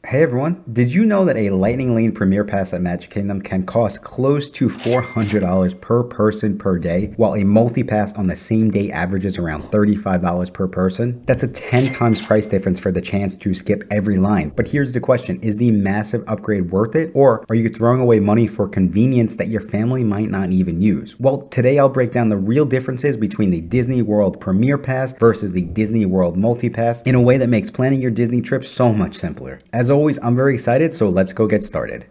Hey everyone, did you know that a Lightning Lane Premier Pass at Magic Kingdom can cost close to $400 per person per day, while a multi-pass on the same day averages around $35 per person? That's a 10 times price difference for the chance to skip every line. But here's the question, is the massive upgrade worth it, or are you throwing away money for convenience that your family might not even use? Well, today I'll break down the real differences between the Disney World Premier Pass versus the Disney World Multi-Pass in a way that makes planning your Disney trip so much simpler. As always, I'm very excited, so let's go get started.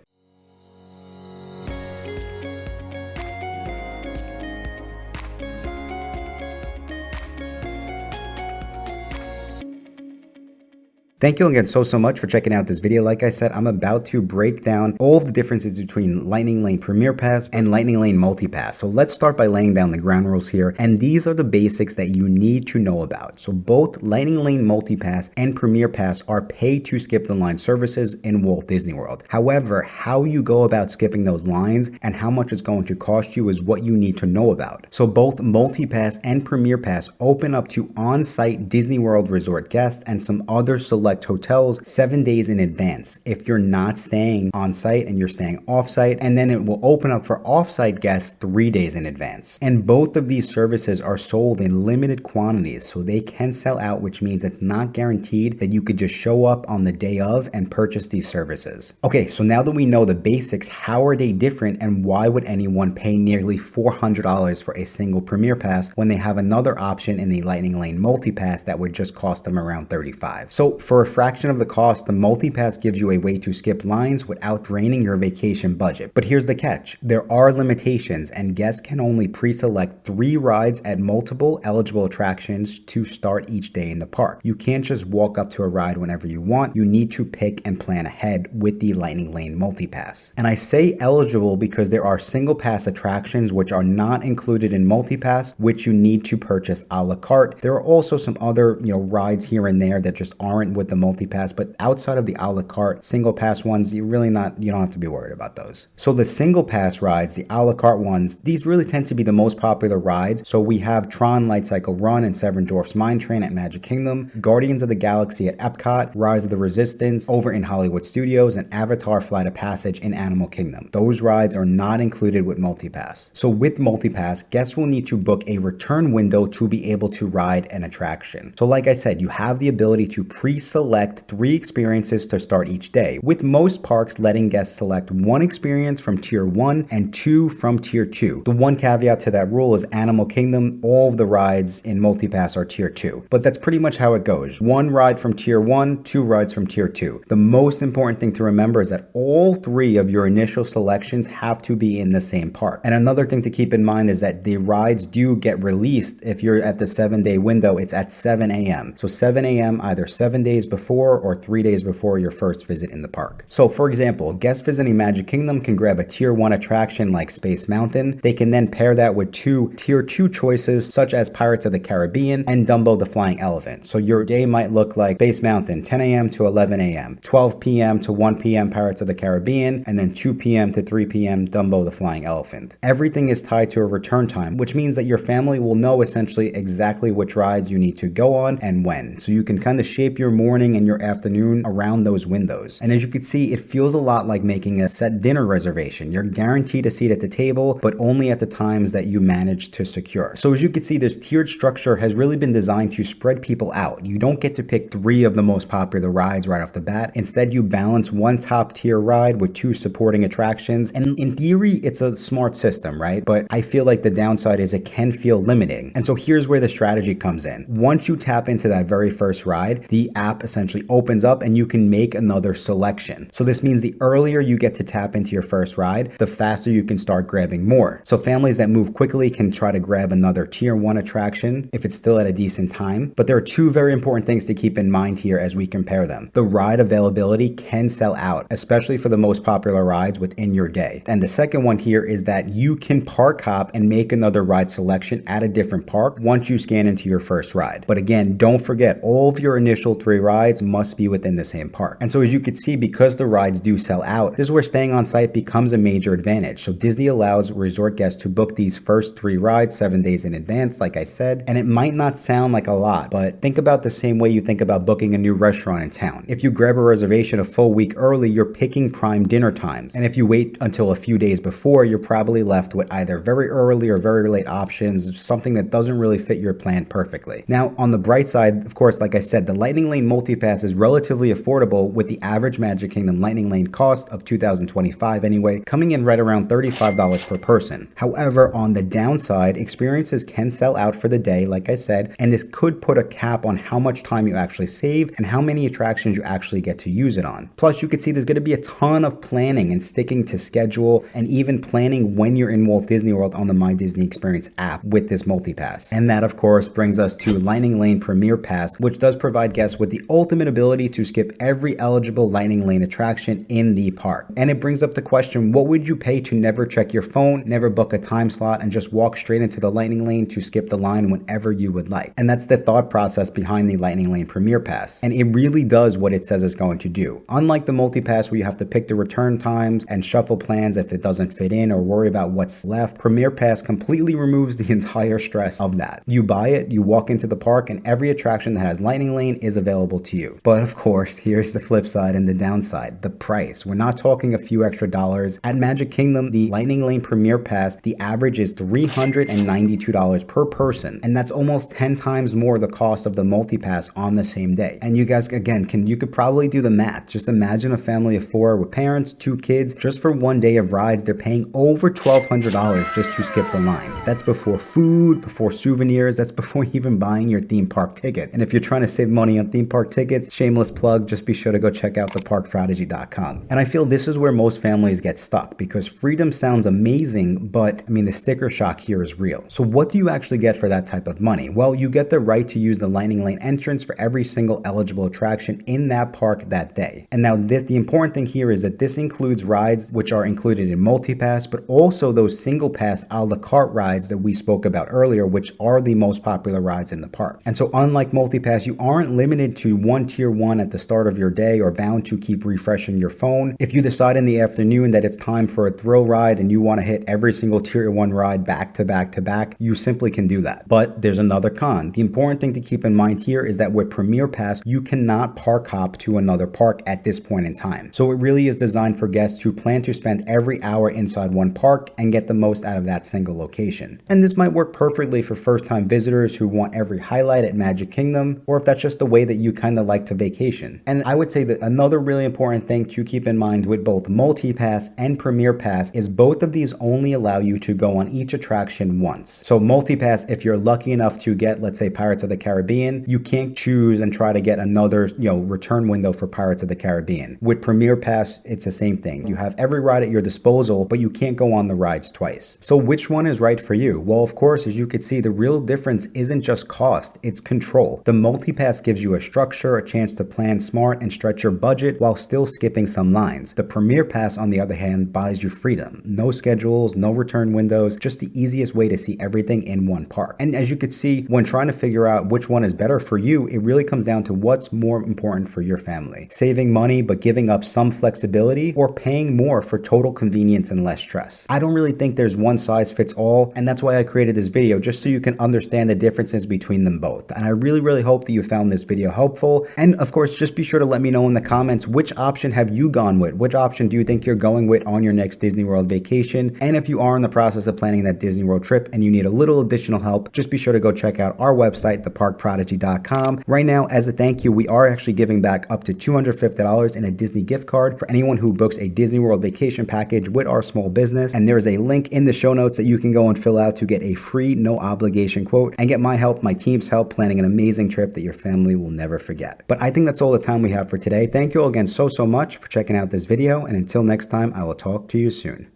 Thank you again so much for checking out this video. Like I said, I'm about to break down all of the differences between Lightning Lane Premier Pass and Lightning Lane Multi-Pass. So let's start by laying down the ground rules here. And these are the basics that you need to know about. So both Lightning Lane Multi-Pass and Premier Pass are pay to skip the line services in Walt Disney World. However, how you go about skipping those lines and how much it's going to cost you is what you need to know about. So both Multi-Pass and Premier Pass open up to on-site Disney World Resort guests and some other select hotels 7 days in advance if you're not staying on site and you're staying off site, and then it will open up for off site guests 3 days in advance. And both of these services are sold in limited quantities, so they can sell out, which means it's not guaranteed that you could just show up on the day of and purchase these services. Okay, so now that we know the basics, how are they different and why would anyone pay nearly $400 for a single Premier Pass when they have another option in the Lightning Lane Multi-Pass that would just cost them around $35? So for a fraction of the cost, the Multi-Pass gives you a way to skip lines without draining your vacation budget. But here's the catch. There are limitations and guests can only pre-select 3 rides at multiple eligible attractions to start each day in the park. You can't just walk up to a ride whenever you want. You need to pick and plan ahead with the Lightning Lane Multi-Pass. And I say eligible because there are single pass attractions which are not included in Multi-Pass, which you need to purchase a la carte. There are also some other, rides here and there that just aren't with the Multi-Pass, but outside of the a la carte single pass ones, you don't have to be worried about those. So the single pass rides, the a la carte ones, these really tend to be the most popular rides. So we have Tron Light Cycle Run and Seven Dwarfs Mine Train at Magic Kingdom, Guardians of the Galaxy at Epcot, Rise of the Resistance over in Hollywood Studios, and Avatar Flight of Passage in Animal Kingdom. Those rides are not included with Multi-Pass. So with Multi-Pass, guests will need to book a return window to be able to ride an attraction. So like I said, you have the ability to pre-select 3 experiences to start each day, with most parks letting guests select 1 experience from Tier 1 and 2 from Tier 2. The one caveat to that rule is Animal Kingdom, all of the rides in Multi-Pass are Tier 2. But that's pretty much how it goes. 1 ride from Tier 1, 2 rides from Tier 2. The most important thing to remember is that all 3 of your initial selections have to be in the same park. And another thing to keep in mind is that the rides do get released. If you're at the 7-day window, it's at 7 a.m. So 7 a.m. either 7 days before or 3 days before your first visit in the park. So for example, guests visiting Magic Kingdom can grab a Tier 1 attraction like Space Mountain. They can then pair that with 2 Tier 2 choices such as Pirates of the Caribbean and Dumbo the Flying Elephant. So your day might look like Space Mountain 10 a.m. to 11 a.m., 12 p.m. to 1 p.m. Pirates of the Caribbean, and then 2 p.m. to 3 p.m. Dumbo the Flying Elephant. Everything is tied to a return time, which means that your family will know essentially exactly which rides you need to go on and when. So you can kind of shape your morning and your afternoon around those windows. And as you can see, it feels a lot like making a set dinner reservation. You're guaranteed a seat at the table, but only at the times that you manage to secure. So as you can see, this tiered structure has really been designed to spread people out. You don't get to pick 3 of the most popular rides right off the bat. Instead, you balance 1 top tier ride with 2 supporting attractions. And in theory, it's a smart system, right? But I feel like the downside is it can feel limiting. And so here's where the strategy comes in. Once you tap into that very first ride, the app essentially opens up and you can make another selection. So this means the earlier you get to tap into your first ride, the faster you can start grabbing more. So families that move quickly can try to grab another Tier 1 attraction if it's still at a decent time. But there are 2 very important things to keep in mind here as we compare them. The ride availability can sell out, especially for the most popular rides within your day. And the second one here is that you can park hop and make another ride selection at a different park once you scan into your first ride. But again, don't forget all of your initial 3 rides rides must be within the same park. And so as you can see, because the rides do sell out, this is where staying on site becomes a major advantage. So Disney allows resort guests to book these first 3 rides 7 days in advance, like I said, and it might not sound like a lot, but think about the same way you think about booking a new restaurant in town. If you grab a reservation a full week early, you're picking prime dinner times. And if you wait until a few days before, you're probably left with either very early or very late options, something that doesn't really fit your plan perfectly. Now, on the bright side, of course, like I said, the Lightning Lane Multipass is relatively affordable, with the average Magic Kingdom Lightning Lane cost of $2,025 anyway, coming in right around $35 per person. However, on the downside, experiences can sell out for the day, like I said, and this could put a cap on how much time you actually save and how many attractions you actually get to use it on. Plus, you can see there's going to be a ton of planning and sticking to schedule, and even planning when you're in Walt Disney World on the My Disney Experience app with this multipass. And that, of course, brings us to Lightning Lane Premier Pass, which does provide guests with the ultimate ability to skip every eligible Lightning Lane attraction in the park. And it brings up the question, what would you pay to never check your phone, never book a time slot, and just walk straight into the Lightning Lane to skip the line whenever you would like? And that's the thought process behind the Lightning Lane Premier Pass. And it really does what it says it's going to do. Unlike the multipass where you have to pick the return times and shuffle plans if it doesn't fit in or worry about what's left, Premier Pass completely removes the entire stress of that. You buy it, you walk into the park, and every attraction that has Lightning Lane is available to you. But of course, here's the flip side and the downside, the price. We're not talking a few extra dollars. At Magic Kingdom, the Lightning Lane Premier Pass, the average is $392 per person, and that's almost 10 times more the cost of the multipass on the same day. And you guys, again, you could probably do the math. Just imagine a family of 4 with parents, 2 kids, just for 1 day of rides, they're paying over $1,200 just to skip the line. That's before food, before souvenirs, that's before even buying your theme park ticket. And if you're trying to save money on theme park tickets, shameless plug, just be sure to go check out theparkprodigy.com. And I feel this is where most families get stuck, because freedom sounds amazing, but I mean, the sticker shock here is real. So what do you actually get for that type of money? Well, you get the right to use the Lightning Lane entrance for every single eligible attraction in that park that day. And now the important thing here is that this includes rides which are included in Multipass, but also those single pass a la carte rides that we spoke about earlier, which are the most popular rides in the park. And so unlike Multipass, you aren't limited to one tier 1 at the start of your day or bound to keep refreshing your phone. If you decide in the afternoon that it's time for a thrill ride and you want to hit every single tier 1 ride back to back to back, you simply can do that. But there's another con. The important thing to keep in mind here is that with Premier Pass, you cannot park hop to another park at this point in time. So it really is designed for guests who plan to spend every hour inside one park and get the most out of that single location. And this might work perfectly for first-time visitors who want every highlight at Magic Kingdom, or if that's just the way that you kind of like to vacation. And I would say that another really important thing to keep in mind with both Multipass and Premier Pass is both of these only allow you to go on each attraction once. So Multipass, if you're lucky enough to get, let's say, Pirates of the Caribbean, you can't choose and try to get another, return window for Pirates of the Caribbean. With Premier Pass, it's the same thing. You have every ride at your disposal, but you can't go on the rides twice. So which one is right for you? Well, of course, as you can see, the real difference isn't just cost, it's control. The Multipass gives you a structure, a chance to plan smart and stretch your budget while still skipping some lines. The Premier Pass, on the other hand, buys you freedom. No schedules, no return windows, just the easiest way to see everything in one park. And as you can see, when trying to figure out which one is better for you, it really comes down to what's more important for your family. Saving money but giving up some flexibility, or paying more for total convenience and less stress. I don't really think there's one size fits all, and that's why I created this video, just so you can understand the differences between them both. And I really hope that you found this video helpful. And of course, just be sure to let me know in the comments, which option have you gone with? Which option do you think you're going with on your next Disney World vacation? And if you are in the process of planning that Disney World trip and you need a little additional help, just be sure to go check out our website, theparkprodigy.com. Right now, as a thank you, we are actually giving back up to $250 in a Disney gift card for anyone who books a Disney World vacation package with our small business. And there is a link in the show notes that you can go and fill out to get a free, no obligation quote and get my help, my team's help, planning an amazing trip that your family will never forget. But I think that's all the time we have for today. Thank you all again so much for checking out this video, and until next time, I will talk to you soon.